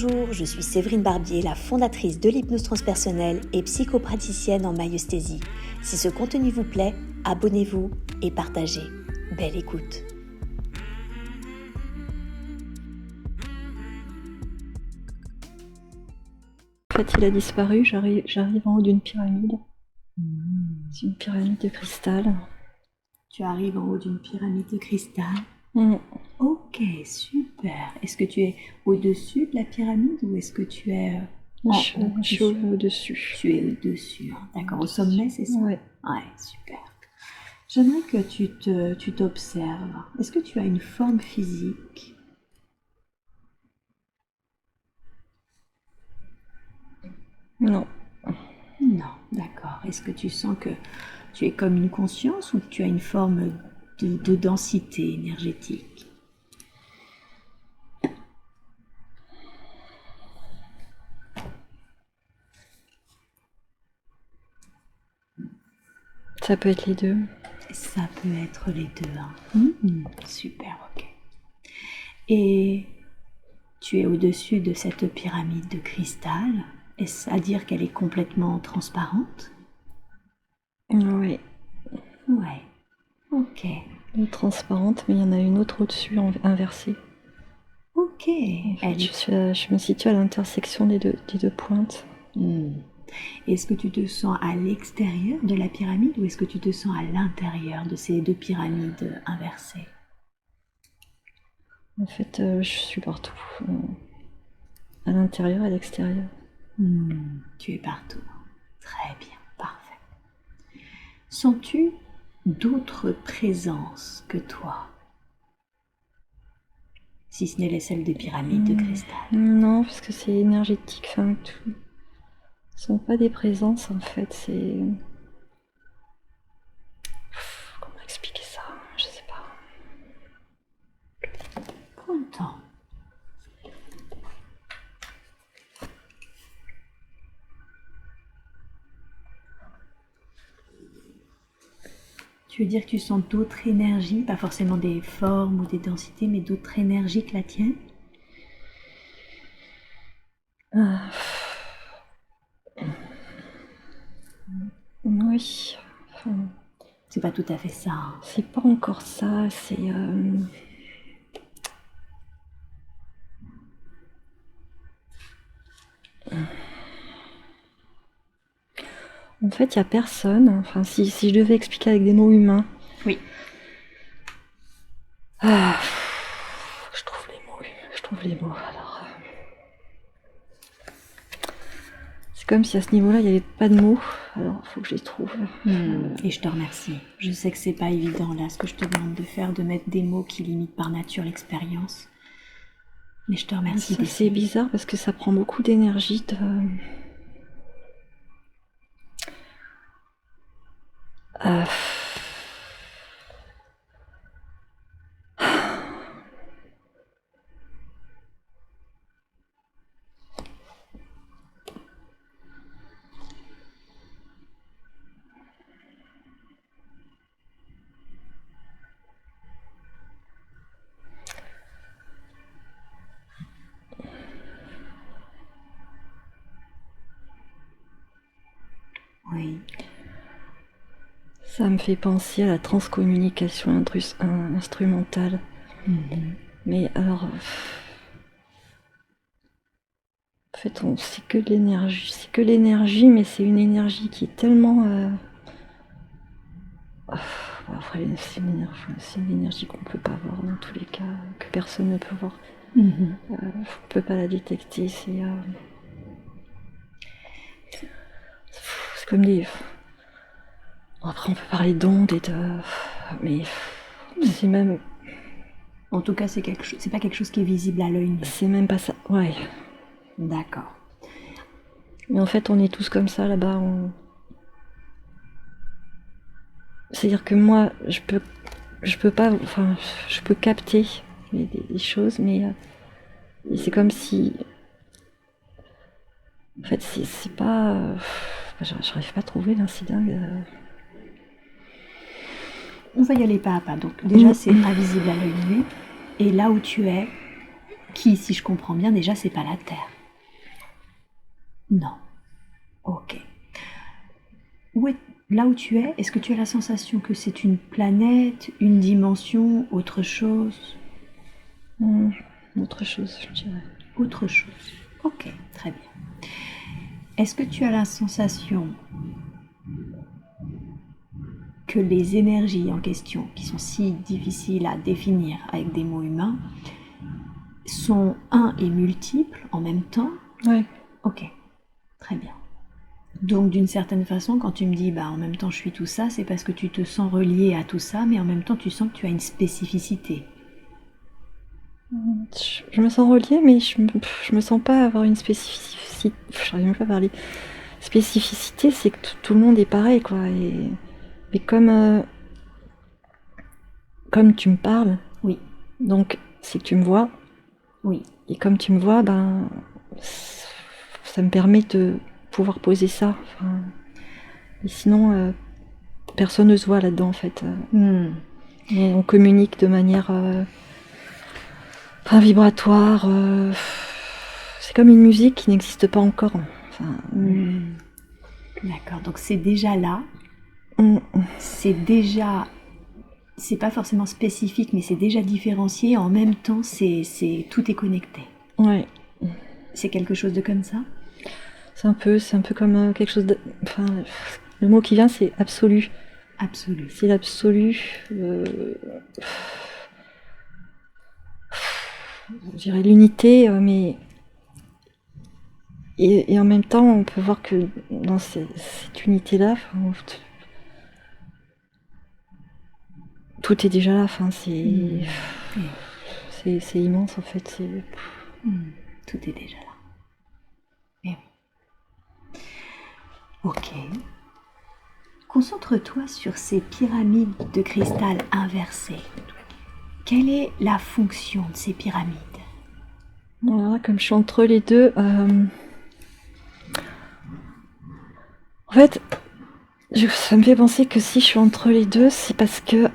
Bonjour, je suis Séverine Barbier, la fondatrice de l'hypnose transpersonnelle et psychopraticienne en maïeusthésie. Si ce contenu vous plaît, abonnez-vous et partagez. Belle écoute. En fait, il a disparu, j'arrive en haut d'une pyramide. C'est une pyramide de cristal. Tu arrives en haut d'une pyramide de cristal. Ok, super. Est-ce que tu es au-dessus de la pyramide ou est-ce que tu es Je suis au-dessus. Tu es au-dessus, hein. D'accord, au sommet, c'est ça? Ouais. Ouais, super. J'aimerais que tu t'observes. Est-ce que tu as une forme physique? Non. Non, d'accord. Est-ce que tu sens que tu es comme une conscience ou que tu as une forme de densité énergétique? Ça peut être les deux. Ça peut être les deux, hein. Super, ok. Et tu es au-dessus de cette pyramide de cristal. Est-ce à dire qu'elle est complètement transparente? Oui. Ouais. Ok. Elle est transparente, mais il y en a une autre au-dessus, inversée. Ok. En fait, je me situe à l'intersection des deux pointes. Est-ce que tu te sens à l'extérieur de la pyramide ou est-ce que tu te sens à l'intérieur de ces deux pyramides inversées? En fait, je suis partout. À l'intérieur et à l'extérieur. Tu es partout. Très bien, parfait. Sens-tu d'autres présences que toi, si ce n'est celle des pyramides de cristal? Non, parce que c'est énergétique. Enfin, tout. Ce sont pas des présences, en fait. C'est... Comment expliquer ça? Je sais pas. Prends le temps. Tu veux dire que tu sens d'autres énergies, pas forcément des formes ou des densités, mais d'autres énergies que la tienne? Oui. Enfin, c'est pas tout à fait ça, hein. C'est pas encore ça, c'est... En fait, il n'y a personne. Enfin, si je devais expliquer avec des mots humains... Oui. Je trouve les mots, alors... C'est comme si à ce niveau-là, il n'y avait pas de mots. Alors, il faut que je les trouve. Et je te remercie. Je sais que c'est pas évident, là, ce que je te demande de faire, de mettre des mots qui limitent par nature l'expérience. Mais je te remercie. C'est bizarre parce que ça prend beaucoup d'énergie de... Oui. Ça me fait penser à la transcommunication instrumentale. Mais alors... En fait, c'est que de l'énergie, mais c'est une énergie qui est tellement... Après, c'est une énergie qu'on ne peut pas voir dans tous les cas, que personne ne peut voir. On ne peut pas la détecter, c'est comme des... Après, on peut parler d'ondes et de... Mais c'est même... En tout cas, c'est pas quelque chose qui est visible à l'œil nu. C'est même pas ça, ouais. D'accord. Mais en fait, on est tous comme ça, là-bas, C'est-à-dire que moi, je peux pas... Enfin, je peux capter des choses, mais c'est comme si... En fait, c'est pas... J'arrive pas à trouver l'incident. On va y aller pas à pas. Donc déjà, c'est invisible à l'œil nu. Et là où tu es, qui, si je comprends bien, déjà, c'est pas la Terre. Non. Ok. Là où tu es, est-ce que tu as la sensation que c'est une planète, une dimension, autre chose? Autre chose, je dirais. Autre chose. Ok, très bien. Est-ce que tu as la sensation que les énergies en question, qui sont si difficiles à définir avec des mots humains, sont et multiples en même temps? Ouais. Ok, très bien. Donc d'une certaine façon, quand tu me dis en même temps je suis tout ça, c'est parce que tu te sens relié à tout ça, mais en même temps tu sens que tu as une spécificité. Je me sens reliée, mais je me sens pas avoir une spécificité. J'arrive même pas à parler. Spécificité, c'est que tout le monde est pareil, quoi. Mais comme tu me parles, Oui, donc c'est que tu me vois. oui. Et comme tu me vois, ça me permet de pouvoir poser ça. Enfin, et sinon, personne ne se voit là-dedans, en fait. Et on communique de manière vibratoire. C'est comme une musique qui n'existe pas encore. Enfin, D'accord, donc c'est déjà là. C'est pas forcément spécifique, mais c'est déjà différencié. En même temps, tout est connecté. Ouais. C'est quelque chose de comme ça? C'est un peu comme quelque chose de. Enfin, le mot qui vient, c'est absolu. Absolu. C'est l'absolu. Je dirais l'unité, mais. Et en même temps, on peut voir que dans cette unité-là, tout est déjà là. Enfin, c'est immense en fait. Tout est déjà là. Eh oui. Ok. Concentre-toi sur ces pyramides de cristal inversées. Quelle est la fonction de ces pyramides? Voilà, comme je suis entre les deux. En fait, ça me fait penser que si je suis entre les deux, c'est parce que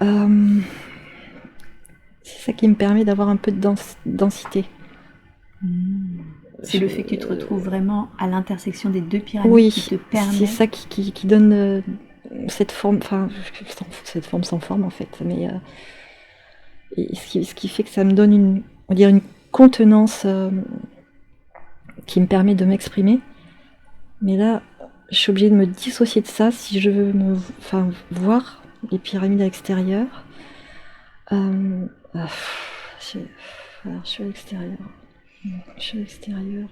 c'est ça qui me permet d'avoir un peu de densité. C'est le fait que tu te retrouves vraiment à l'intersection des deux pyramides oui, qui te permet... c'est ça qui donne cette forme, enfin, cette forme sans forme en fait, mais et ce qui fait que ça me donne on dirait une contenance qui me permet de m'exprimer. Mais là, je suis obligée de me dissocier de ça si je veux voir les pyramides à l'extérieur. Alors, je suis à l'extérieur. Je suis à l'extérieur.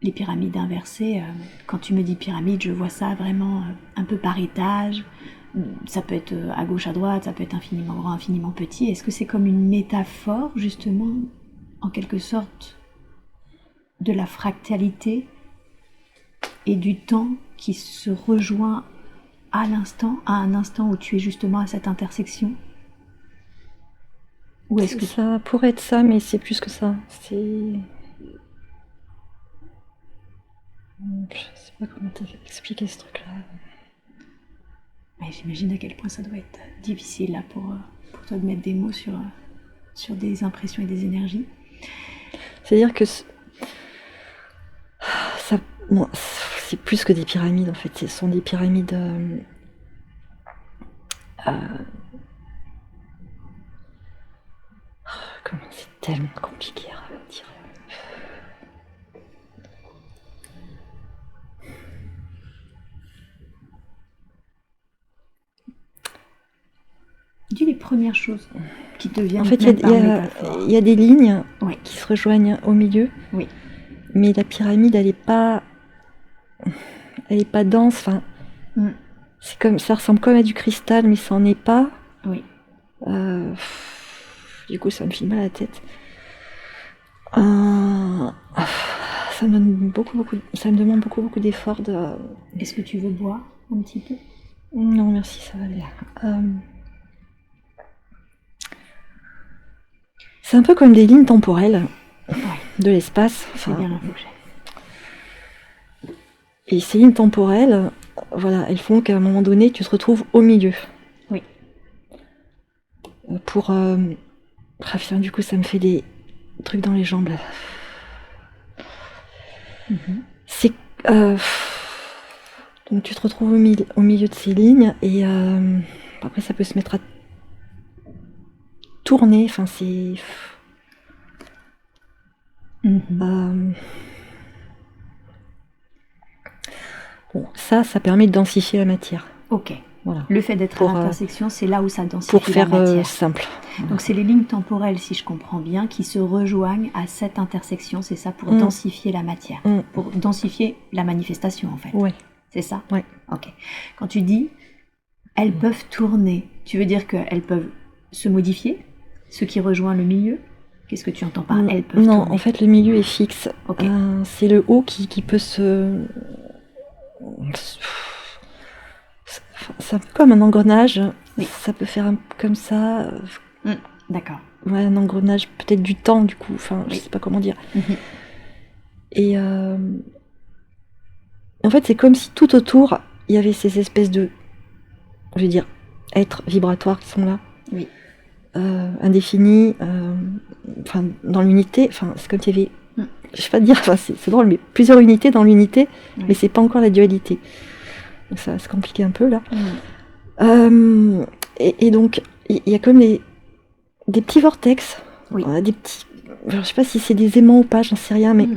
Les pyramides inversées, quand tu me dis pyramide, je vois ça vraiment un peu par étage. Ça peut être à gauche, à droite, ça peut être infiniment grand, infiniment petit. Est-ce que c'est comme une métaphore, justement, en quelque sorte, de la fractalité et du temps qui se rejoint à un instant où tu es justement à cette intersection? Ou est-ce que ça pourrait être ça, mais c'est plus que ça. Je sais pas comment t'expliquer ce truc-là. Mais j'imagine à quel point ça doit être difficile là, pour toi de mettre des mots sur des impressions et des énergies. C'est-à-dire que c'est plus que des pyramides en fait. Ce sont des pyramides. Comment c'est tellement compliqué à dire. Dis les premières choses qui te viennent. En fait, il y a des lignes qui se rejoignent au milieu. Oui. Mais la pyramide, elle est pas dense. Enfin, c'est comme ça ressemble comme à du cristal, mais ça en est pas. Oui. Du coup, ça me file mal à la tête. Ça me demande beaucoup d'efforts. Est-ce que tu veux boire un petit peu? Non, merci, ça va aller. C'est un peu comme des lignes temporelles de l'espace. C'est bien l'objet. Et ces lignes temporelles, voilà, elles font qu'à un moment donné, tu te retrouves au milieu. Oui. Du coup, ça me fait des truc dans les jambes là. Mhm. C'est donc tu te retrouves au milieu de ces lignes et après ça peut se mettre à tourner. Enfin c'est Mhm. bon, ça permet de densifier la matière. Ok. Voilà. Le fait d'être Pour, à l'intersection, c'est là où ça densifie Pour faire la matière. simple. Donc c'est les lignes temporelles, si je comprends bien, qui se rejoignent à cette intersection, c'est ça, pour densifier la matière, pour densifier la manifestation en fait. Ouais. C'est ça? Ouais. Ok. Quand tu dis elles peuvent tourner, tu veux dire qu'elles peuvent se modifier, ce qui rejoint le milieu? Qu'est-ce que tu entends par elles peuvent tourner? Non, en fait le milieu est fixe. Ok. C'est le haut qui peut se... C'est comme un engrenage. Oui. Ça peut faire comme ça. D'accord. Ouais, un engrenage, peut-être du temps du coup. Enfin, Oui. je sais pas comment dire. Mhm. Et en fait, c'est comme si tout autour, il y avait ces espèces de, je veux dire, êtres vibratoires qui sont là. Oui. Indéfinis. Enfin, dans l'unité. Enfin, c'est comme s'il y avait... Je sais pas te dire, enfin, c'est drôle, mais plusieurs unités dans l'unité, Oui. mais c'est pas encore la dualité. Donc ça va se compliquer un peu là. Et donc, il y a comme des petits vortex. Oui. Des petits... Je sais pas si c'est des aimants ou pas, j'en sais rien, mais...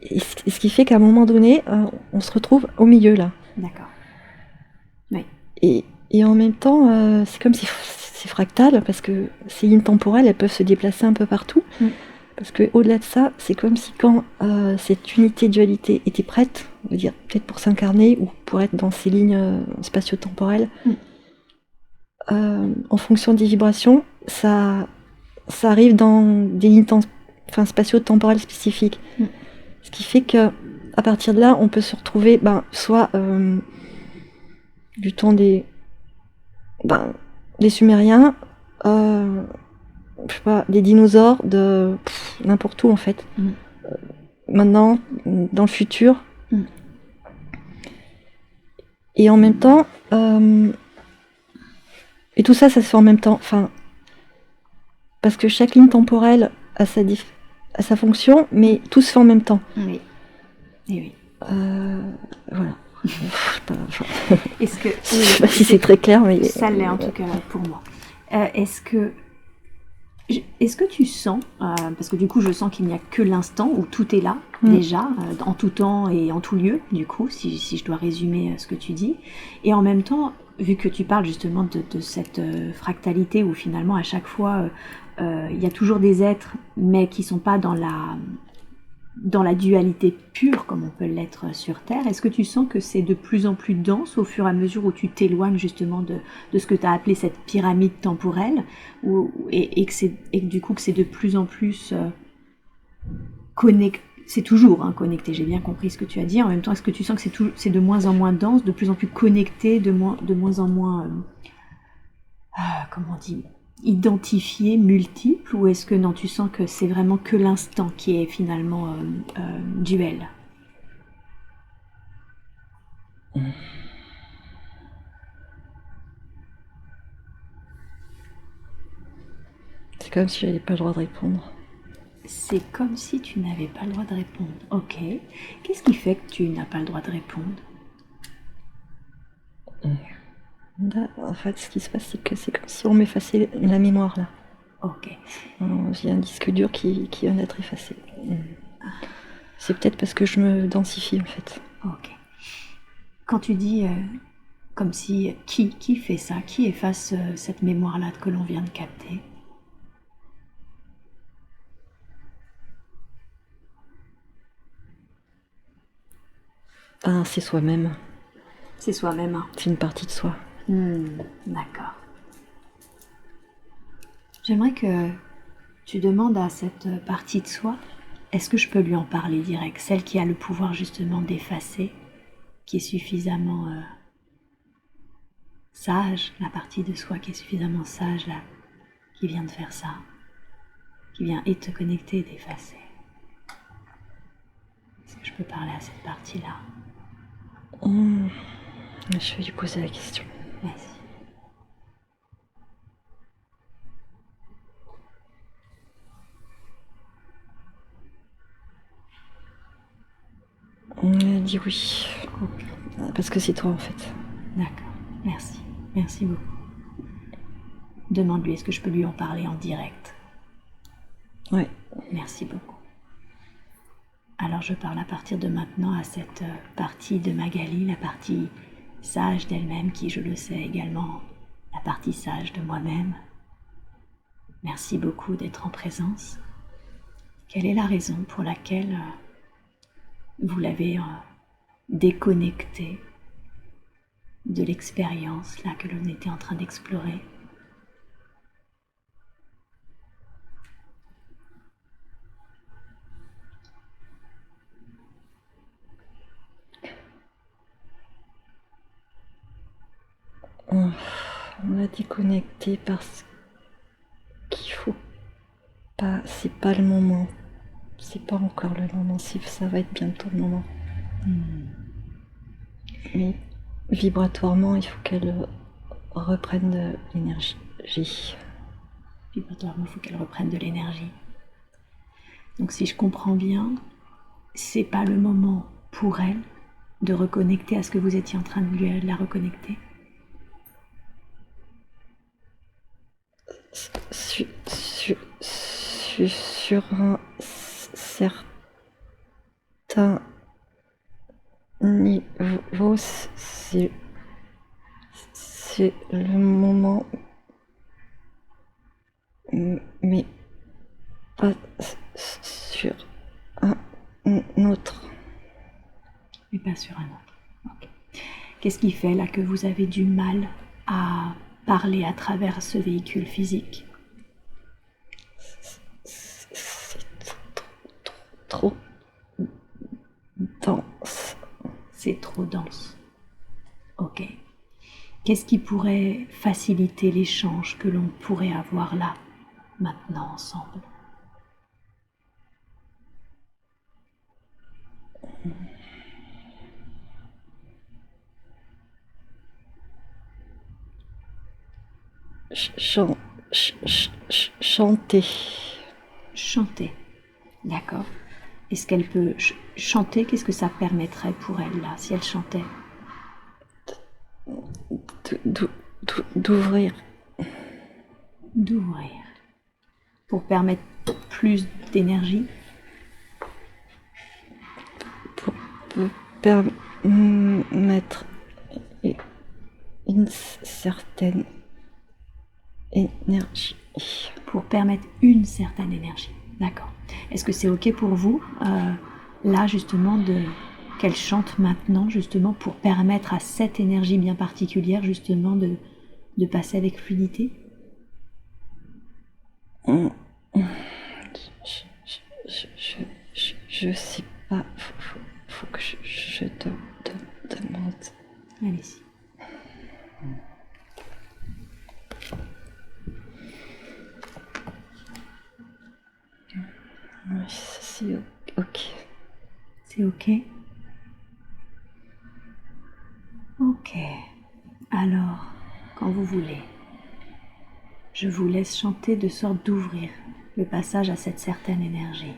Et ce qui fait qu'à un moment donné, on se retrouve au milieu là. D'accord. Oui. Et en même temps, c'est comme si c'est fractal, parce que ces lignes temporelles, elles peuvent se déplacer un peu partout. Parce que au-delà de ça, c'est comme si quand cette unité dualité était prête, on va dire peut-être pour s'incarner ou pour être dans ces lignes spatio-temporelles, en fonction des vibrations, ça arrive dans des lignes spatio-temporelles spécifiques. Ce qui fait que à partir de là, on peut se retrouver soit du temps des Sumériens, je sais pas, des dinosaures, de n'importe où en fait. Maintenant, dans le futur. Et en même temps, et tout ça, ça se fait en même temps. Enfin, parce que chaque ligne temporelle a sa fonction, mais tout se fait en même temps. Oui. Et oui. Voilà. Est-ce que... Je sais pas si c'est très clair, mais... Ça l'est en tout cas pour moi. Est-ce que tu sens, parce que du coup je sens qu'il n'y a que l'instant où tout est là, déjà, en tout temps et en tout lieu, du coup, si je dois résumer ce que tu dis, et en même temps, vu que tu parles justement de cette fractalité où finalement à chaque fois il y a toujours des êtres, mais qui ne sont pas dans la dualité pure comme on peut l'être sur Terre, est-ce que tu sens que c'est de plus en plus dense au fur et à mesure où tu t'éloignes justement de ce que tu as appelé cette pyramide temporelle et que du coup que c'est de plus en plus connecté, c'est toujours connecté, j'ai bien compris ce que tu as dit, en même temps est-ce que tu sens que c'est de moins en moins dense, de plus en plus connecté, de moins en moins comment on dit, identifié, multiple, ou est-ce que non, tu sens que c'est vraiment que l'instant qui est finalement duel? C'est comme si j'avais pas le droit de répondre. C'est comme si tu n'avais pas le droit de répondre. Ok. Qu'est-ce qui fait que tu n'as pas le droit de répondre? En fait, ce qui se passe, c'est que c'est comme si on m'effaçait la mémoire, là. Ok. J'ai un disque dur qui vient d'être effacé. C'est peut-être parce que je me densifie, en fait. Ok. Quand tu dis comme si... Qui fait ça? Qui efface cette mémoire-là que l'on vient de capter? C'est soi-même. C'est soi-même. C'est une partie de soi. D'accord. J'aimerais que tu demandes à cette partie de soi, est-ce que je peux lui en parler direct? Celle qui a le pouvoir justement d'effacer, qui est suffisamment sage, la partie de soi qui est suffisamment sage là, qui vient de faire ça, qui vient et te connecter et d'effacer. Est-ce que je peux parler à cette partie-là? Je vais lui poser la question. Vas-y. dit oui. Ok, Parce que c'est toi en fait. d'accord. Merci. Merci beaucoup. Demande-lui, est-ce que je peux lui en parler en direct? Ouais. Merci beaucoup. Alors je parle à partir de maintenant à cette partie de Magali, la partie sage d'elle-même, qui, je le sais, également la partie sage de moi-même. Merci beaucoup d'être en présence. Quelle est la raison pour laquelle vous l'avez déconnecté de l'expérience là que l'on était en train d'explorer? On a déconnecté parce qu'il faut pas, c'est pas le moment. C'est pas encore le moment, ça va être bientôt le moment. Mais vibratoirement, il faut qu'elle reprenne de l'énergie. Vibratoirement, il faut qu'elle reprenne de l'énergie. Donc si je comprends bien, c'est pas le moment pour elle de reconnecter à ce que vous étiez en train de la reconnecter. Sur un certain niveau, c'est le moment, mais pas sur un autre. Mais pas sur un autre. Okay. Qu'est-ce qui fait là que vous avez du mal à parler à travers ce véhicule physique? C'est trop dense. C'est trop dense. Ok. Qu'est-ce qui pourrait faciliter l'échange que l'on pourrait avoir là, maintenant, ensemble? Chanter. Chanter. D'accord. Est-ce qu'elle peut chanter? Qu'est-ce que ça permettrait pour elle, là, si elle chantait? D'ouvrir. D'ouvrir. Pour permettre plus d'énergie? Pour permettre une certaine énergie. Pour permettre une certaine énergie. D'accord. Est-ce que c'est ok pour vous, là justement, qu'elle chante maintenant, justement, pour permettre à cette énergie bien particulière, justement, de passer avec fluidité? Je sais pas. Faut que je te demande. Allez-y. Oui, c'est ok. C'est ok? Ok. Alors, quand vous voulez, je vous laisse chanter de sorte d'ouvrir le passage à cette certaine énergie.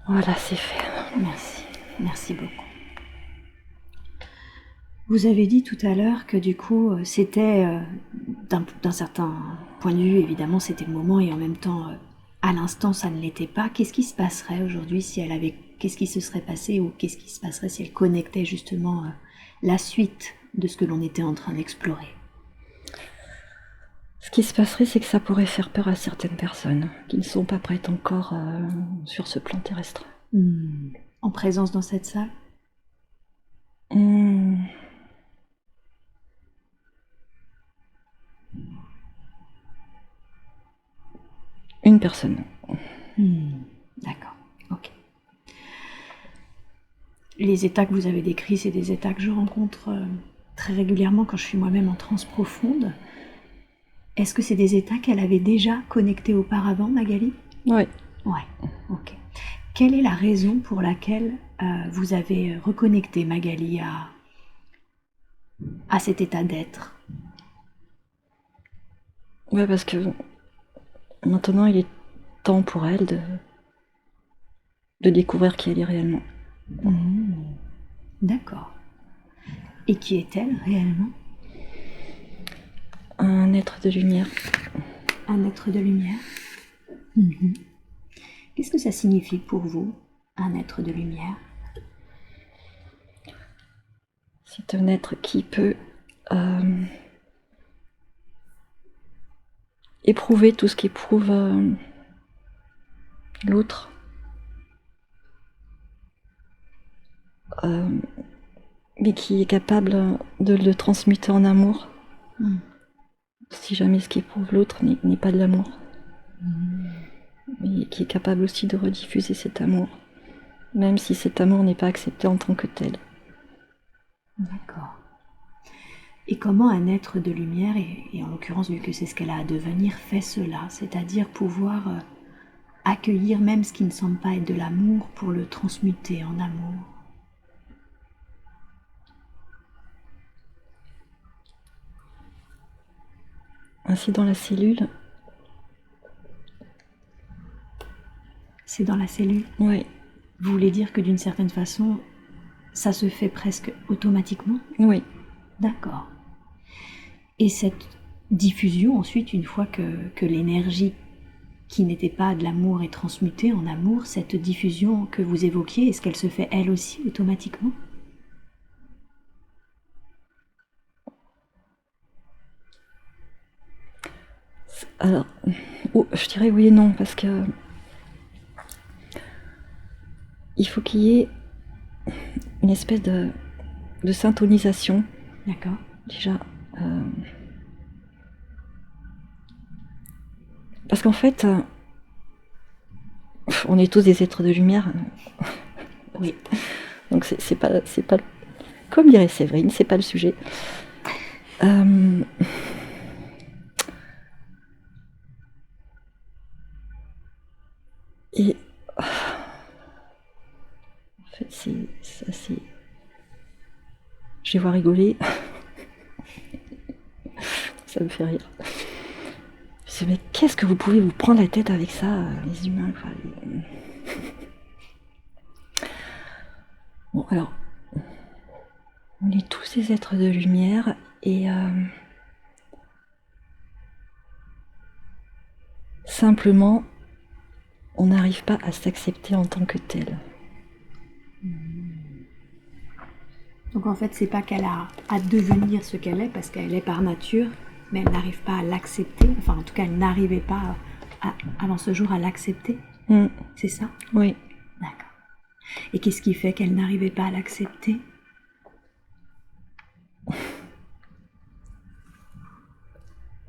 Voilà, c'est fait. Merci. Merci beaucoup. Vous avez dit tout à l'heure que du coup, c'était, d'un certain point de vue, évidemment, c'était le moment et en même temps, à l'instant, ça ne l'était pas. Qu'est-ce qui se passerait aujourd'hui si elle avait... Qu'est-ce qui se serait passé ou qu'est-ce qui se passerait si elle connectait justement la suite de ce que l'on était en train d'explorer? Ce qui se passerait, c'est que ça pourrait faire peur à certaines personnes qui ne sont pas prêtes encore sur ce plan terrestre. En présence dans cette salle? Une personne. D'accord, ok. Les états que vous avez décrits, c'est des états que je rencontre très régulièrement quand je suis moi-même en transe profonde. Est-ce que c'est des états qu'elle avait déjà connectés auparavant, Magali? Oui. Ouais, ok. Quelle est la raison pour laquelle vous avez reconnecté Magali à cet état d'être? Ouais, parce que maintenant, il est temps pour elle de découvrir qui elle est réellement. D'accord. Et qui est-elle réellement? Un être de lumière. Un être de lumière. Qu'est-ce que ça signifie pour vous, un être de lumière? C'est un être qui peut éprouver tout ce qu'éprouve l'autre. Mais qui est capable de le transmuter en amour. Si jamais ce qu'éprouve l'autre n'est pas de l'amour. Mais qui est capable aussi de rediffuser cet amour, même si cet amour n'est pas accepté en tant que tel. D'accord. Et comment un être de lumière, et en l'occurrence vu que c'est ce qu'elle a à devenir, fait cela, c'est-à-dire pouvoir accueillir même ce qui ne semble pas être de l'amour pour le transmuter en amour? Ainsi dans la cellule. C'est dans la cellule? Oui. Vous voulez dire que d'une certaine façon, ça se fait presque automatiquement? Oui. D'accord. Et cette diffusion ensuite, une fois que l'énergie qui n'était pas de l'amour est transmutée en amour, cette diffusion que vous évoquiez, est-ce qu'elle se fait elle aussi automatiquement? Alors, je dirais oui et non, parce que il faut qu'il y ait une espèce de syntonisation. D'accord. Déjà. Parce qu'en fait, on est tous des êtres de lumière. Oui. Donc c'est pas, comme dirait Séverine, c'est pas le sujet. Et en fait, c'est assez. Je les vois rigoler. Ça me fait rire. Je me dis, mais qu'est-ce que vous pouvez vous prendre la tête avec ça, les humains, quoi. Bon, alors, on est tous des êtres de lumière et simplement, on n'arrive pas à s'accepter en tant que tel. Donc en fait, c'est pas qu'elle a à devenir ce qu'elle est, parce qu'elle est par nature, mais elle n'arrive pas à l'accepter. Enfin, en tout cas, elle n'arrivait pas avant ce jour à l'accepter. C'est ça? Oui. D'accord. Et qu'est-ce qui fait qu'elle n'arrivait pas à l'accepter?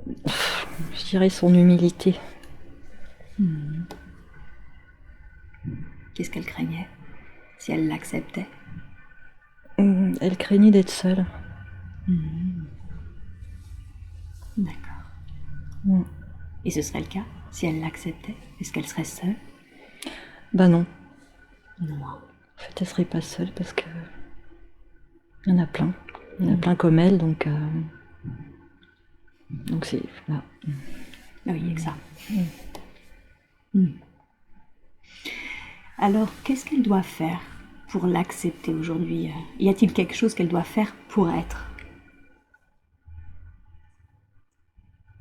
Je dirais son humilité. Qu'est-ce qu'elle craignait si elle l'acceptait? Elle craignait d'être seule. D'accord. Et ce serait le cas si elle l'acceptait? Est-ce qu'elle serait seule? Bah non. Non. En fait, elle serait pas seule parce que il y en a plein. Il y en a plein comme elle, donc c'est là. Ah oui, il y a que ça. Alors, qu'est-ce qu'elle doit faire pour l'accepter aujourd'hui? Y a-t-il quelque chose qu'elle doit faire pour être?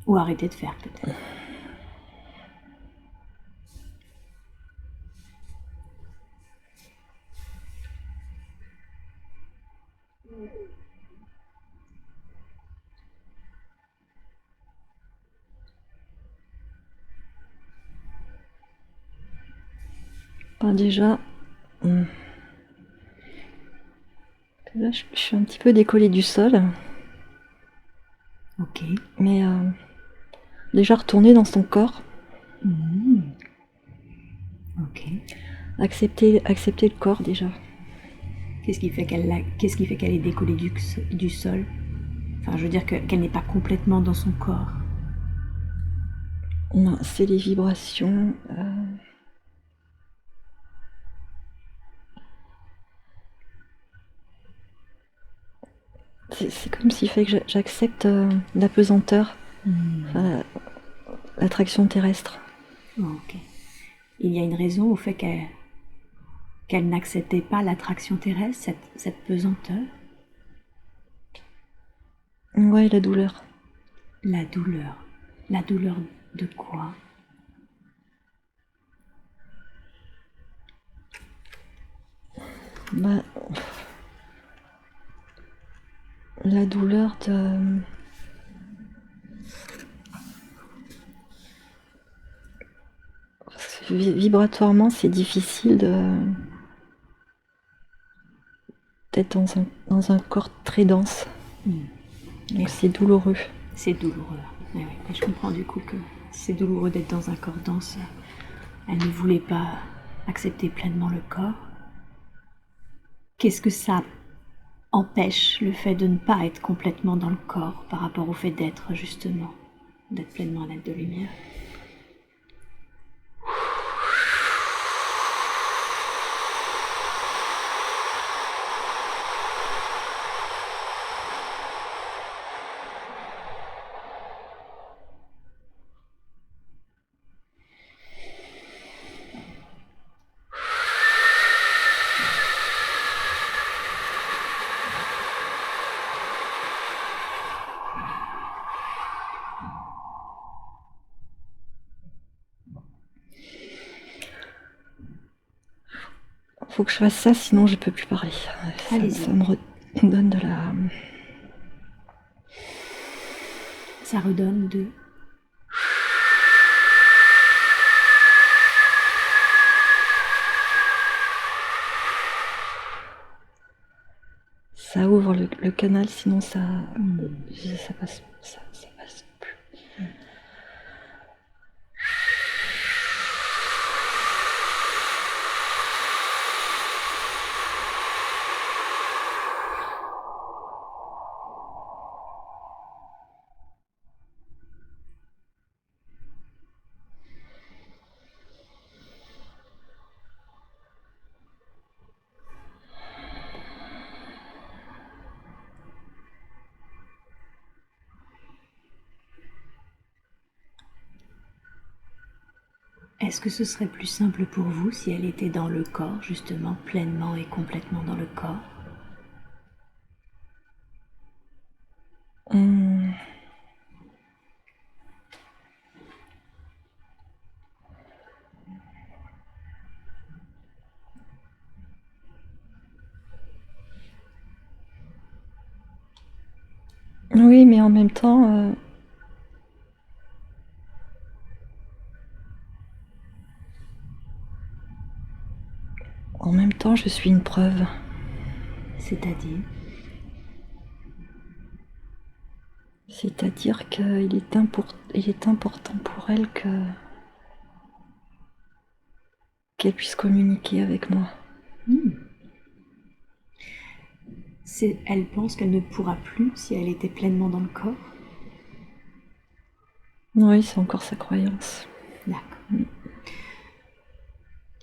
Ou arrêter de faire peut-être? Ben déjà, là, je suis un petit peu décollée du sol, Ok. mais déjà retourner dans son corps, Ok. accepter le corps déjà. Qu'est-ce qui fait qu'elle est décollée du sol? Enfin, je veux dire qu'elle n'est pas complètement dans son corps. Non, c'est les vibrations. C'est comme s'il fallait que j'accepte la pesanteur, enfin, l'attraction terrestre. Oh, ok. Il y a une raison au fait qu'elle n'acceptait pas l'attraction terrestre, cette pesanteur? Ouais, la douleur. La douleur. La douleur de quoi? Bah, la douleur de... Vibratoirement, c'est difficile d'être dans un corps très dense. Donc c'est douloureux. C'est douloureux. Oui, oui. Je comprends du coup que c'est douloureux d'être dans un corps dense. Elle ne voulait pas accepter pleinement le corps. Qu'est-ce que ça empêche, le fait de ne pas être complètement dans le corps par rapport au fait d'être justement, d'être pleinement un être de lumière? Faut que je fasse ça, sinon je peux plus parler. Allez-y. Ça me redonne de la... Ça redonne de... Ça ouvre le canal, sinon ça passe plus. Est-ce que ce serait plus simple pour vous si elle était dans le corps, justement, pleinement et complètement dans le corps? Oui, mais en même temps... En même temps, je suis une preuve. C'est-à-dire? C'est-à-dire qu'il est important pour elle qu'elle puisse communiquer avec moi. Elle pense qu'elle ne pourra plus si elle était pleinement dans le corps? Oui, c'est encore sa croyance. D'accord.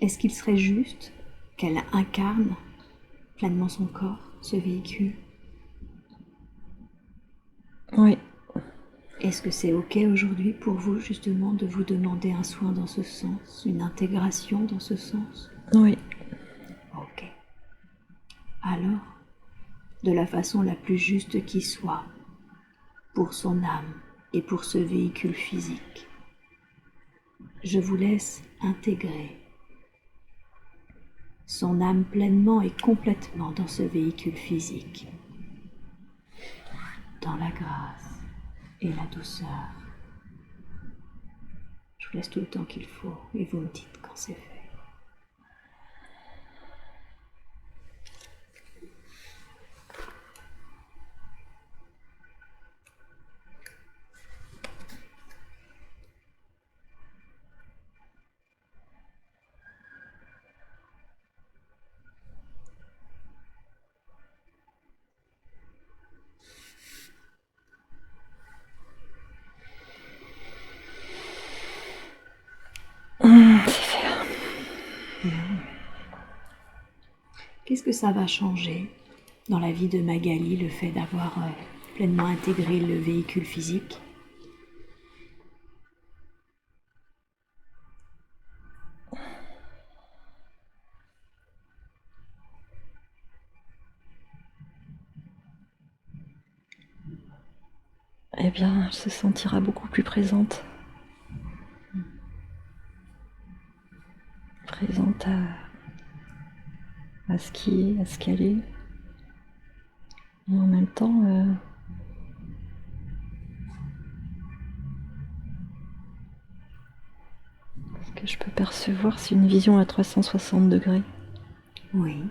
Est-ce qu'il serait juste qu'elle incarne pleinement son corps, ce véhicule? Oui. Est-ce que c'est ok aujourd'hui pour vous justement de vous demander un soin dans ce sens, une intégration dans ce sens? Oui. Ok. Alors, de la façon la plus juste qui soit, pour son âme et pour ce véhicule physique, je vous laisse intégrer son âme pleinement et complètement dans ce véhicule physique, dans la grâce et la douceur. Je vous laisse tout le temps qu'il faut et vous me dites quand c'est fait. C'est fait. Qu'est-ce que ça va changer dans la vie de Magali, le fait d'avoir pleinement intégré le véhicule physique? Eh bien, elle se sentira beaucoup plus présente. Présente à ce qui est, à ce qu'elle est. Et en même temps, ce que je peux percevoir, c'est une vision à 360 degrés. Oui.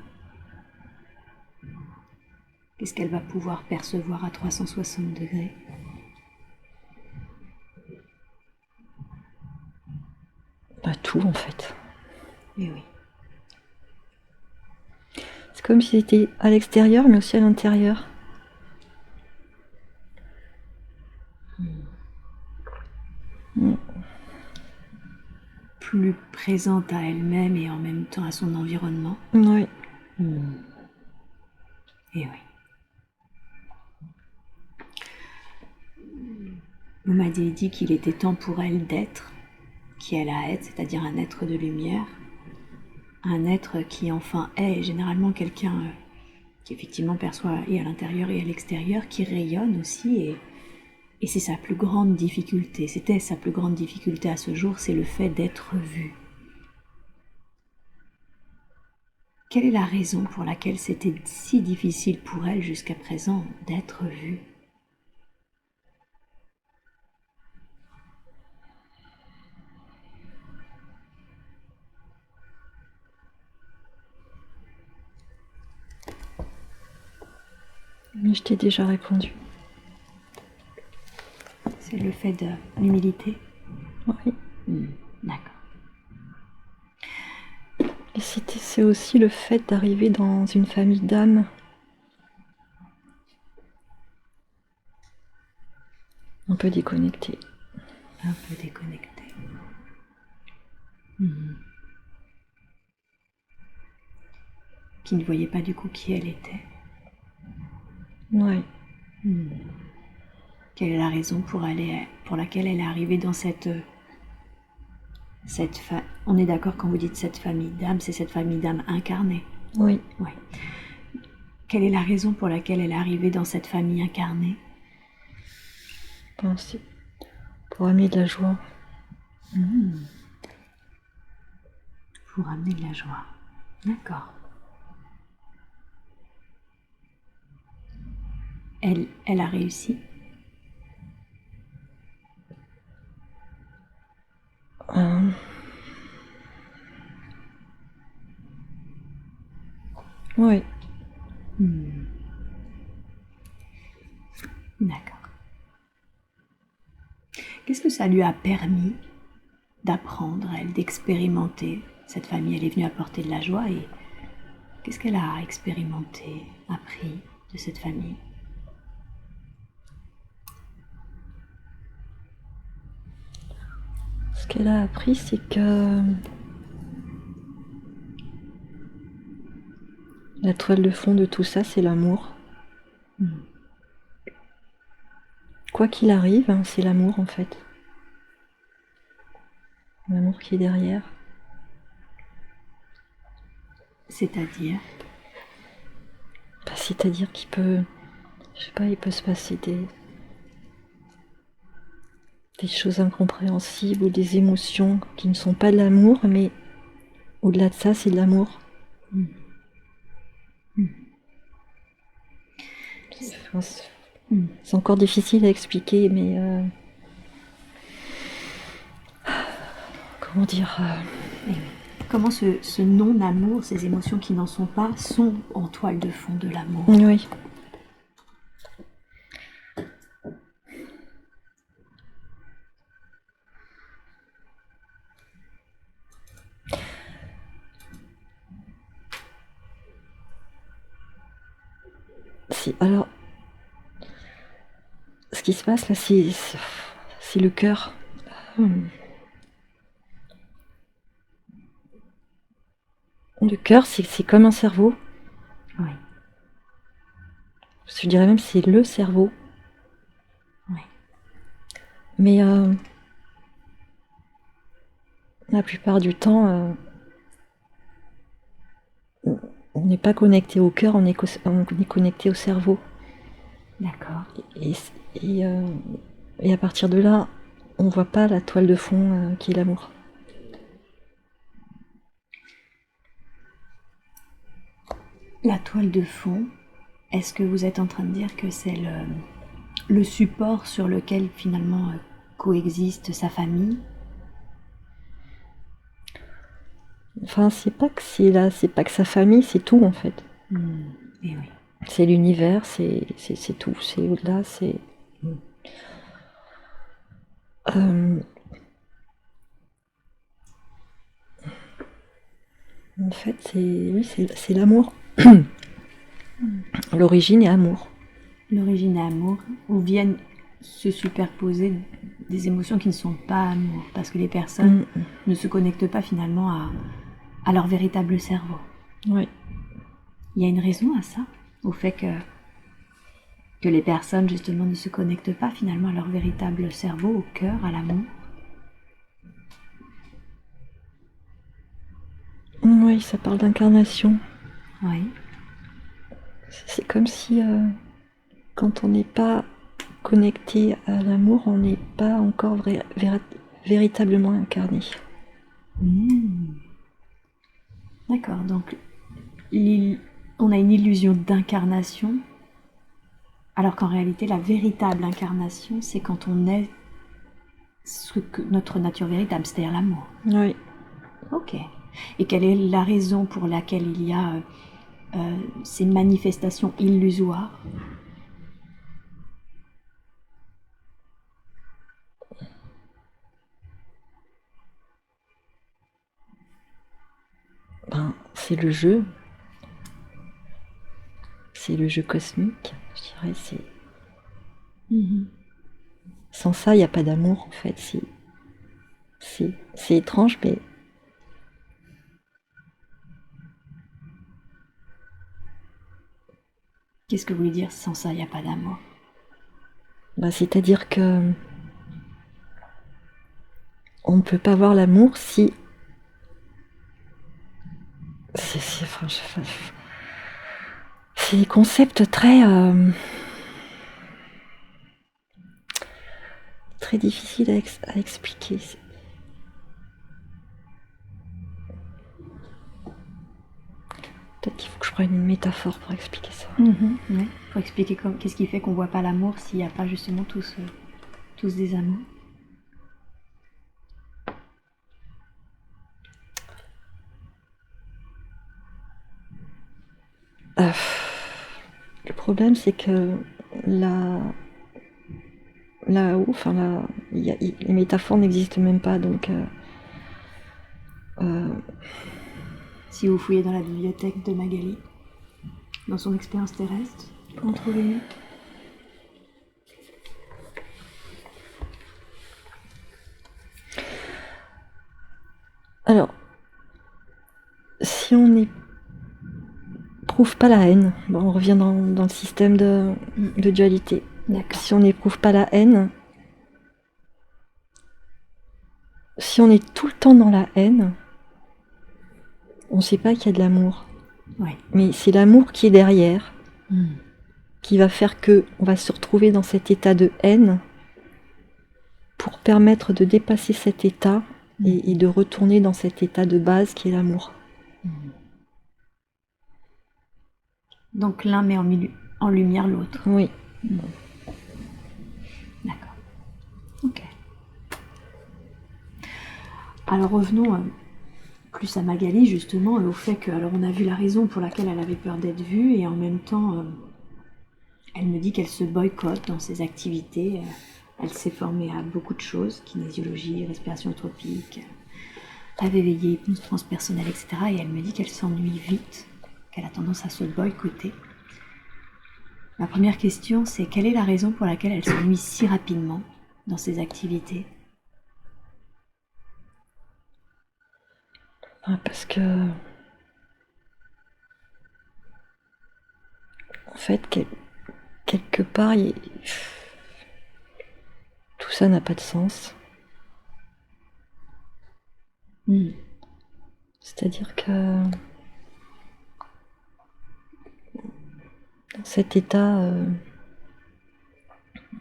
Qu'est-ce qu'elle va pouvoir percevoir à 360 degrés? Bah, tout en fait. Eh oui. C'est comme si c'était à l'extérieur, mais aussi à l'intérieur. Plus présente à elle-même et en même temps à son environnement. Oui. Eh oui. Vous m'avez dit qu'il était temps pour elle d'être qui elle a à être, c'est-à-dire un être de lumière, un être qui enfin est généralement quelqu'un qui effectivement perçoit et à l'intérieur et à l'extérieur, qui rayonne aussi et c'est sa plus grande difficulté, c'était sa plus grande difficulté à ce jour, c'est le fait d'être vue. Quelle est la raison pour laquelle c'était si difficile pour elle jusqu'à présent d'être vue? Mais je t'ai déjà répondu. C'est le fait de l'humilité? Oui. D'accord. Et c'est aussi le fait d'arriver dans une famille d'âmes un peu déconnectées. Un peu déconnectée. Qui ne voyait pas du coup qui elle était. Oui. Quelle est la raison pour laquelle elle est arrivée dans on est d'accord quand vous dites cette famille d'âmes, c'est cette famille d'âmes incarnée. Oui. Oui. Quelle est la raison pour laquelle elle est arrivée dans cette famille incarnée? Pensez. Pour amener de la joie. Pour amener de la joie. D'accord. Elle a réussi. Oui. D'accord. Qu'est-ce que ça lui a permis d'apprendre, elle, d'expérimenter? Cette famille, elle est venue apporter de la joie et qu'est-ce qu'elle a expérimenté, appris de cette famille? Ce qu'elle a appris, c'est que la toile de fond de tout ça, c'est l'amour. Quoi qu'il arrive, hein, c'est l'amour en fait. L'amour qui est derrière. C'est-à-dire? C'est-à-dire qu'il peut, je sais pas, il peut se passer des choses incompréhensibles ou des émotions qui ne sont pas de l'amour, mais au-delà de ça, c'est de l'amour. Enfin, c'est encore difficile à expliquer, mais comment dire Comment ce non-amour, ces émotions qui n'en sont pas, sont en toile de fond de l'amour? Oui. Alors, ce qui se passe là, c'est le cœur. Le cœur, c'est comme un cerveau. Oui. Je dirais même c'est le cerveau. Oui. Mais la plupart du temps, on n'est pas connecté au cœur, on est connecté au cerveau. D'accord. Et à partir de là, on voit pas la toile de fond qui est l'amour. La toile de fond, est-ce que vous êtes en train de dire que c'est le support sur lequel finalement coexiste sa famille? Enfin, c'est pas que sa famille, c'est tout en fait. Eh oui. C'est l'univers, c'est tout, c'est au-delà, c'est. En fait, c'est l'amour. L'origine est amour. L'origine est amour, où viennent se superposer des émotions qui ne sont pas amour, parce que les personnes ne se connectent pas finalement à leur véritable cerveau. Oui. Il y a une raison à ça, au fait que les personnes justement ne se connectent pas finalement à leur véritable cerveau, au cœur, à l'amour. Oui, ça parle d'incarnation. Oui. C'est comme si quand on n'est pas connecté à l'amour, on n'est pas encore véritablement incarné. D'accord, donc on a une illusion d'incarnation, alors qu'en réalité la véritable incarnation, c'est quand on est ce que notre nature véritable, c'est-à-dire l'amour. Oui. Ok. Et quelle est la raison pour laquelle il y a ces manifestations illusoires? C'est le jeu. C'est le jeu cosmique, je dirais. Sans ça, il n'y a pas d'amour, en fait. C'est étrange, mais. Qu'est-ce que vous voulez dire sans ça, il n'y a pas d'amour? C'est-à-dire que. On ne peut pas voir l'amour si. C'est des concepts très. Très difficiles à expliquer. Peut-être qu'il faut que je prenne une métaphore pour expliquer ça. Oui. Pour expliquer qu'est-ce qui fait qu'on ne voit pas l'amour s'il n'y a pas justement tous des amours. Le problème, c'est que là-haut, les métaphores n'existent même pas, donc. Si vous fouillez dans la bibliothèque de Magali, dans son expérience terrestre, pour en trouver une. Alors, si on n'éprouve pas la haine, on revient dans le système de dualité. D'accord. Si on n'éprouve pas la haine, si on est tout le temps dans la haine, on ne sait pas qu'il y a de l'amour. Ouais. Mais c'est l'amour qui est derrière, Mm. qui va faire que on va se retrouver dans cet état de haine pour permettre de dépasser cet état et de retourner dans cet état de base qui est l'amour. Donc l'un met en lumière l'autre. Oui. D'accord. Ok. Alors revenons plus à Magali justement et au fait que, alors on a vu la raison pour laquelle elle avait peur d'être vue et en même temps elle me dit qu'elle se boycotte dans ses activités. Elle s'est formée à beaucoup de choses, kinésiologie, respiration tropique, rêve éveillé, hypnose transpersonnelle, etc. Et elle me dit qu'elle s'ennuie vite, qu'elle a tendance à se boycotter. Ma première question, c'est quelle est la raison pour laquelle elle s'ennuie si rapidement dans ses activités? Parce que, en fait, quelque part, tout ça n'a pas de sens. C'est-à-dire que dans cet état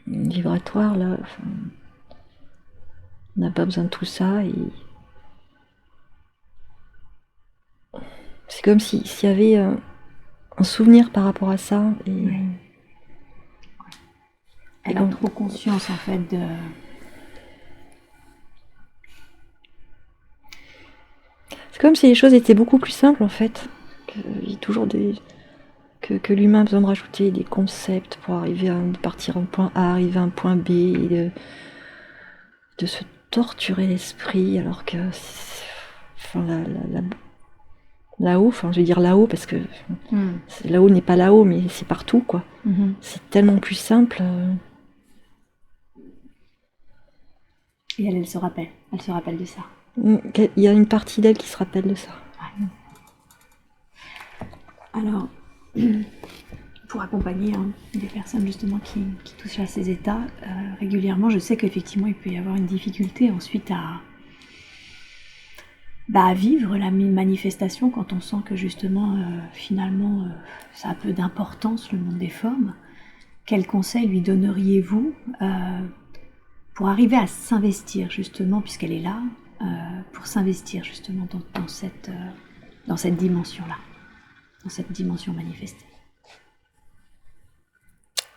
vibratoire, là, on n'a pas besoin de tout ça. Et c'est comme s'il y avait un souvenir par rapport à ça. Et elle a trop conscience en fait de... C'est comme si les choses étaient beaucoup plus simples en fait. Il y a toujours que l'humain a besoin de rajouter des concepts pour arriver de partir à un point A, arriver à un point B, et de se torturer l'esprit alors que enfin, là-haut, enfin je vais dire là-haut parce que là-haut n'est pas là-haut mais c'est partout quoi. C'est tellement plus simple. Et elle se rappelle de ça. Il y a une partie d'elle qui se rappelle de ça. Alors, pour accompagner des personnes justement qui touchent à ces états, régulièrement, je sais qu'effectivement, il peut y avoir une difficulté ensuite à vivre la manifestation quand on sent que justement, finalement, ça a peu d'importance, le monde des formes. Quel conseil lui donneriez-vous pour arriver à s'investir justement, puisqu'elle est là, pour s'investir justement dans cette dimension-là, dans cette dimension manifestée?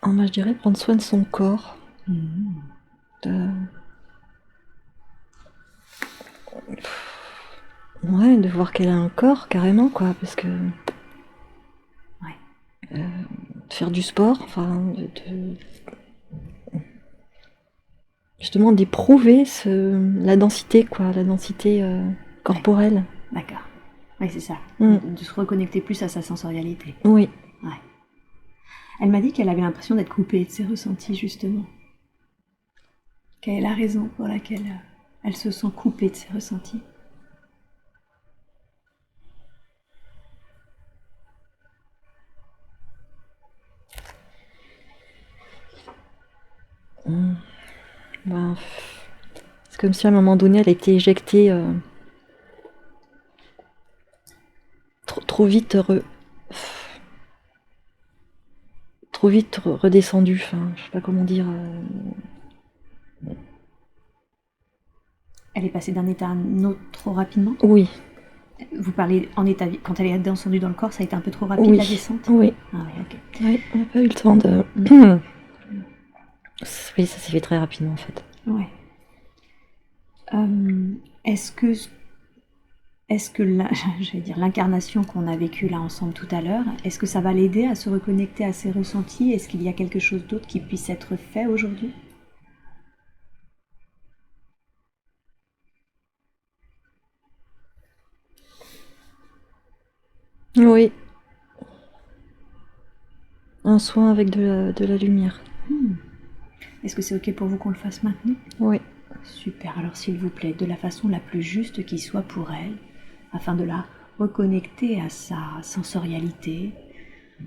Moi, je dirais prendre soin de son corps. Ouais, de voir qu'elle a un corps carrément quoi, parce que de faire du sport, enfin, justement d'éprouver la densité quoi, la densité corporelle. D'accord. Oui, c'est ça. De se reconnecter plus à sa sensorialité. Oui. Ouais. Elle m'a dit qu'elle avait l'impression d'être coupée de ses ressentis, justement. Quelle est la raison pour laquelle elle se sent coupée de ses ressentis? C'est comme si à un moment donné elle a été éjectée trop vite redescendue, enfin je sais pas comment dire. Elle est passée d'un état à un autre trop rapidement? Oui. Vous parlez en état quand elle est descendue dans le corps, ça a été un peu trop rapide la descente? Oui. Ah oui, ok. Oui, on n'a pas eu le temps de... Oui, ça s'est fait très rapidement en fait. Ouais. Est-ce que j'allais dire l'incarnation qu'on a vécue là ensemble tout à l'heure, est-ce que ça va l'aider à se reconnecter à ses ressentis? Est-ce qu'il y a quelque chose d'autre qui puisse être fait aujourd'hui? Oui. Un soin avec de la lumière. Est-ce que c'est ok pour vous qu'on le fasse maintenant? Oui. Super, alors s'il vous plaît, de la façon la plus juste qui soit pour elle, afin de la reconnecter à sa sensorialité,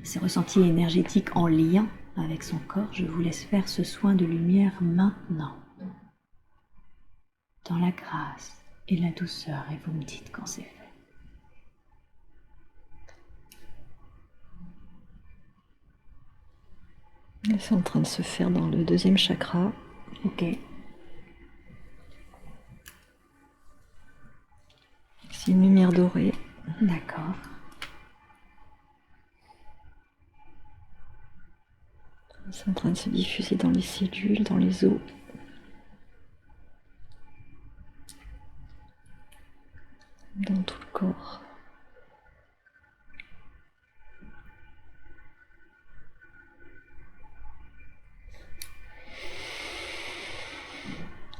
ses ressentis énergétiques en lien avec son corps, je vous laisse faire ce soin de lumière maintenant. Dans la grâce et la douceur, et vous me dites quand c'est fait. C'est en train de se faire dans le deuxième chakra. Ok. C'est une lumière dorée. D'accord. C'est en train de se diffuser dans les cellules, dans les os. Dans tout le corps.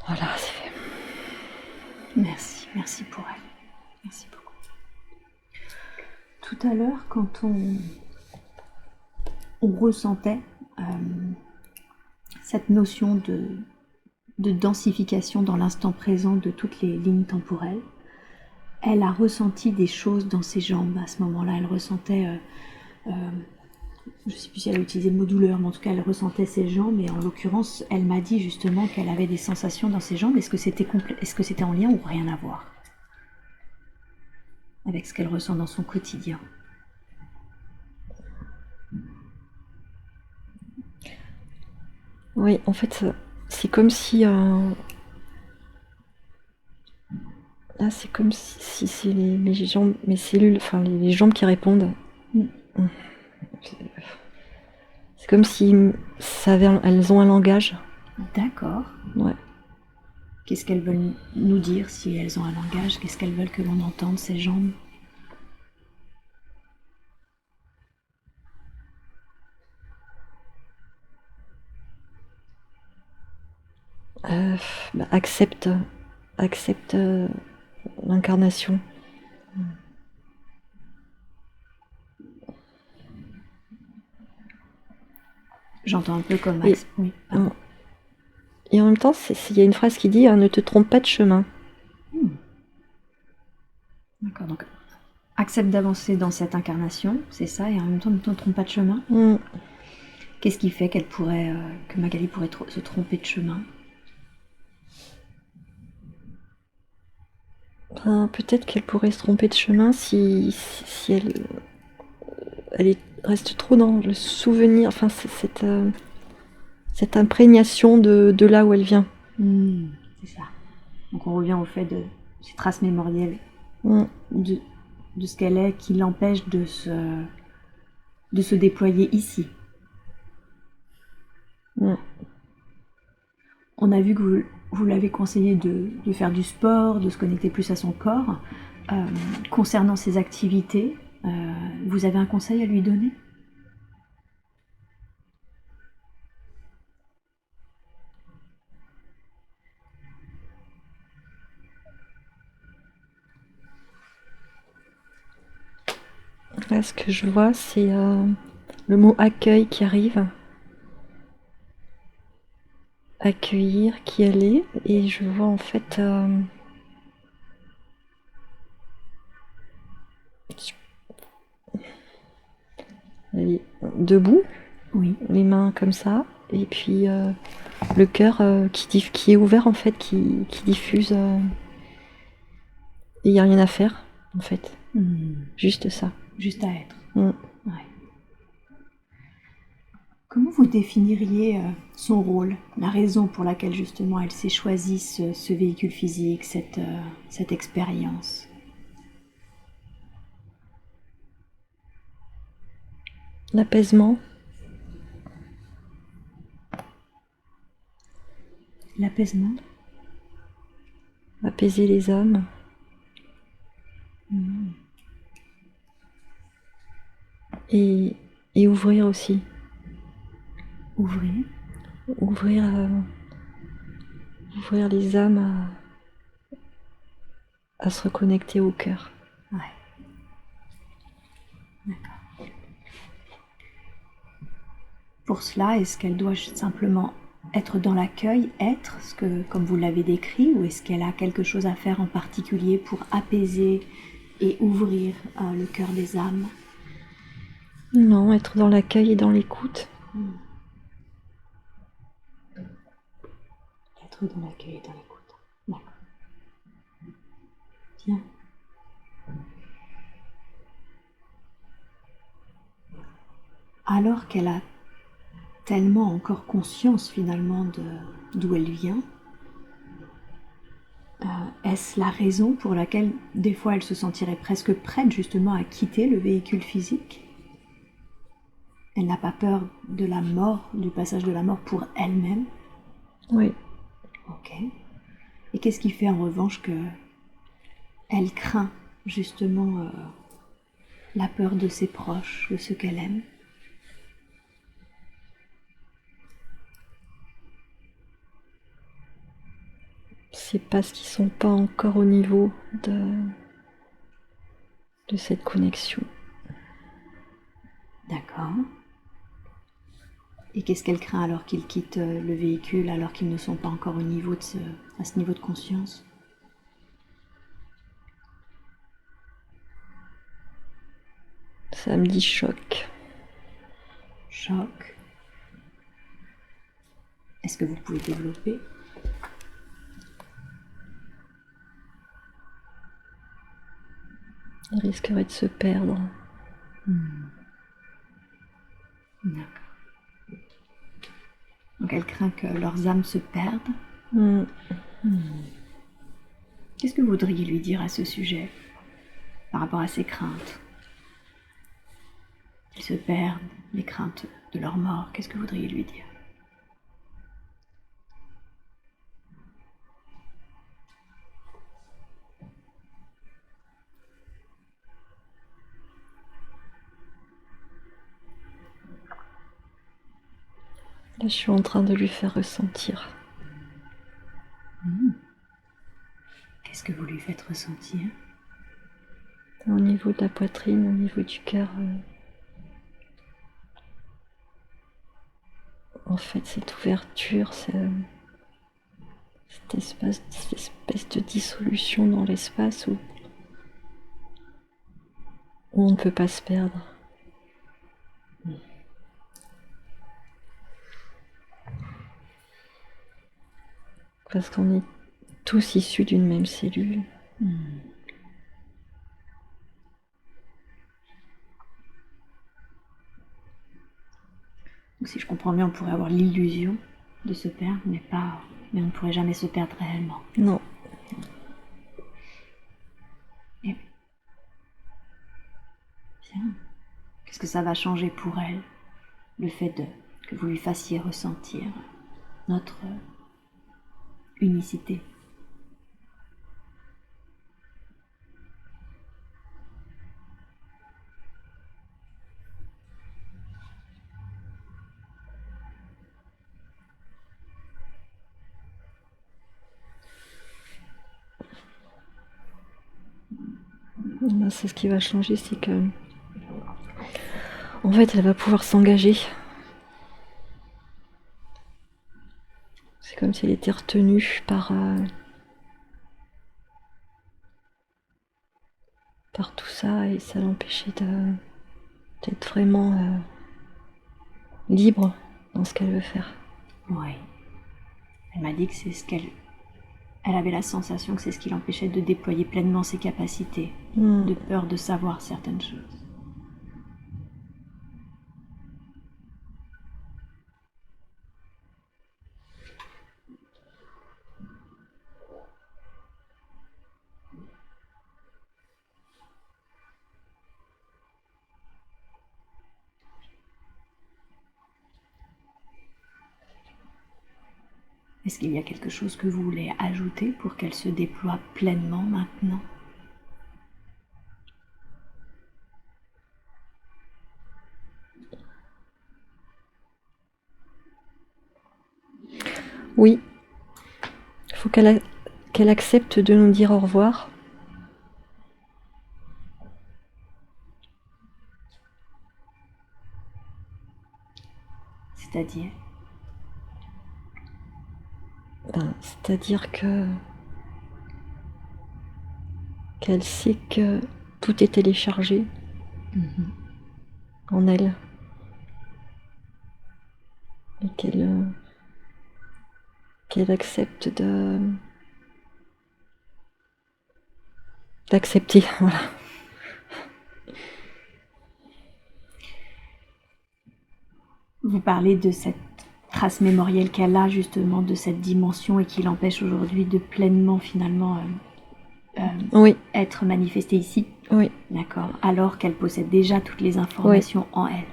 Voilà, c'est fait. Merci, merci pour elle. Merci beaucoup. Tout à l'heure, quand on ressentait cette notion de densification dans l'instant présent de toutes les lignes temporelles, elle a ressenti des choses dans ses jambes à ce moment-là. Elle ressentait, je ne sais plus si elle a utilisé le mot douleur, mais en tout cas elle ressentait ses jambes, et en l'occurrence elle m'a dit justement qu'elle avait des sensations dans ses jambes. Est-ce que c'était en lien ou rien à voir avec ce qu'elle ressent dans son quotidien? Oui, en fait, c'est comme si... Là, c'est comme si c'est mes jambes, mes cellules, enfin les jambes qui répondent. C'est comme si elles ont un langage. D'accord. Ouais. Qu'est-ce qu'elles veulent nous dire si elles ont un langage? Qu'est-ce qu'elles veulent que l'on entende, ces jambes? Accepte l'incarnation. J'entends un peu comme... Et, oui, et en même temps, il y a une phrase qui dit ne te trompe pas de chemin. D'accord, donc accepte d'avancer dans cette incarnation, c'est ça, et en même temps ne te trompe pas de chemin. Qu'est-ce qui fait que Magali pourrait se tromper de chemin? Peut-être qu'elle pourrait se tromper de chemin si elle reste trop dans le souvenir, enfin cette imprégnation de là où elle vient. C'est ça. Donc on revient au fait de ces traces mémorielles de ce qu'elle est qui l'empêche de se déployer ici. On a vu que vous l'avez conseillé de faire du sport, de se connecter plus à son corps. Concernant ses activités, vous avez un conseil à lui donner? Là, ce que je vois, c'est le mot accueil qui arrive. Accueillir qui elle est, et je vois en fait elle est debout, oui, les mains comme ça, et puis le cœur qui est ouvert en fait, qui diffuse. Et il n'y a rien à faire en fait, juste ça. Juste à être. Ouais. Comment vous définiriez son rôle, la raison pour laquelle justement elle s'est choisie ce véhicule physique, cette expérience? L'apaisement. L'apaisement? Apaiser les âmes. Et ouvrir aussi. Ouvrir? Ouvrir les âmes à se reconnecter au cœur. Ouais. D'accord. Pour cela, est-ce qu'elle doit simplement être dans l'accueil, comme vous l'avez décrit, ou est-ce qu'elle a quelque chose à faire en particulier pour apaiser et ouvrir le cœur des âmes? Non, être dans l'accueil et dans l'écoute. Être dans l'accueil et dans l'écoute. D'accord. Bien. Alors qu'elle a tellement encore conscience finalement d'où elle vient. Est-ce la raison pour laquelle des fois elle se sentirait presque prête justement à quitter le véhicule physique? Elle n'a pas peur de la mort, du passage de la mort pour elle-même? Oui. Ok. Et qu'est-ce qui fait en revanche que elle craint justement la peur de ses proches, de ceux qu'elle aime? C'est parce qu'ils sont pas encore au niveau de cette connexion. D'accord. Et qu'est-ce qu'elle craint alors qu'ils quittent le véhicule, alors qu'ils ne sont pas encore au niveau à ce niveau de conscience? Ça me dit choc. Choc. Est-ce que vous pouvez développer? Ils risqueraient de se perdre. D'accord. Donc elle craint que leurs âmes se perdent. Qu'est-ce que vous voudriez lui dire à ce sujet, par rapport à ses craintes? Qu'ils se perdent, les craintes de leur mort, qu'est-ce que vous voudriez lui dire? Là, je suis en train de lui faire ressentir. Qu'est-ce que vous lui faites ressentir? Au niveau de la poitrine, au niveau du cœur. En fait, cette ouverture, cette espèce de dissolution dans l'espace où on ne peut pas se perdre. Parce qu'on est tous issus d'une même cellule. Donc si je comprends bien, on pourrait avoir l'illusion de se perdre, mais on ne pourrait jamais se perdre réellement. Non. Et bien. Qu'est-ce que ça va changer pour elle, le fait que vous lui fassiez ressentir notre unicité? Ben, c'est ce qui va changer, c'est que en fait, elle va pouvoir s'engager. C'est comme si elle était retenue par tout ça et ça l'empêchait d'être vraiment libre dans ce qu'elle veut faire. Oui. Elle m'a dit que c'est ce elle avait la sensation que c'est ce qui l'empêchait de déployer pleinement ses capacités, de peur de savoir certaines choses. Est-ce qu'il y a quelque chose que vous voulez ajouter pour qu'elle se déploie pleinement maintenant? Oui, il faut qu'elle accepte de nous dire au revoir. C'est-à-dire? C'est-à-dire qu'elle sait que tout est téléchargé en elle et qu'elle accepte d'accepter, voilà. vous parlez de cette trace mémorielle qu'elle a justement de cette dimension et qui l'empêche aujourd'hui de pleinement finalement Oui, être manifestée ici. oui, D'accord. Alors qu'elle possède déjà toutes les informations en elle.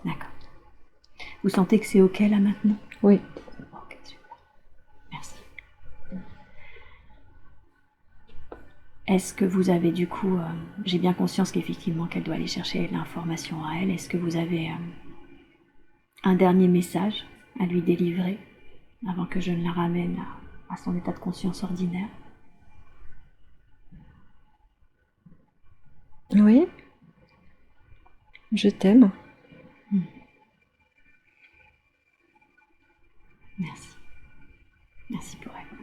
D'accord. Vous sentez que c'est OK là maintenant? oui. Ok, super. Merci. Est-ce que vous avez du coup, j'ai bien conscience qu'effectivement qu'elle doit aller chercher l'information à elle. Est-ce que vous avez un dernier message à lui délivrer avant que je ne la ramène à son état de conscience ordinaire? Oui. Je t'aime. Merci. Merci pour elle.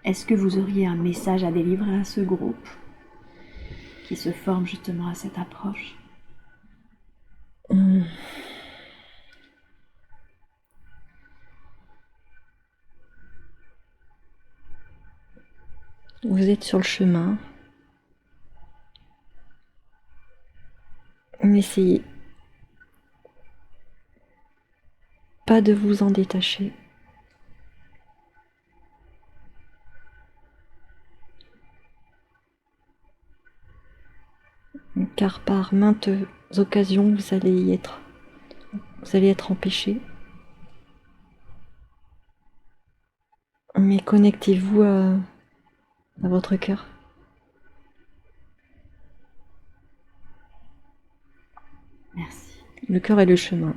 Est-ce que vous auriez un message à délivrer à ce groupe qui se forme justement à cette approche? Vous êtes sur le chemin. N'essayez pas de vous en détacher. Car par maintes occasions, vous allez être empêché. Mais connectez-vous à votre cœur. Merci. Le cœur est le chemin.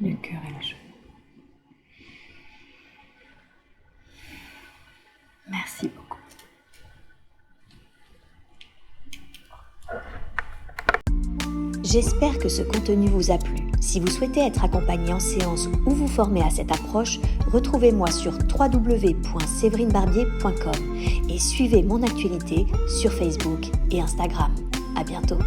Le cœur et le chemin. Merci beaucoup. J'espère que ce contenu vous a plu. Si vous souhaitez être accompagné en séance ou vous former à cette approche, retrouvez-moi sur www.séverinebarbier.com et suivez mon actualité sur Facebook et Instagram. À bientôt.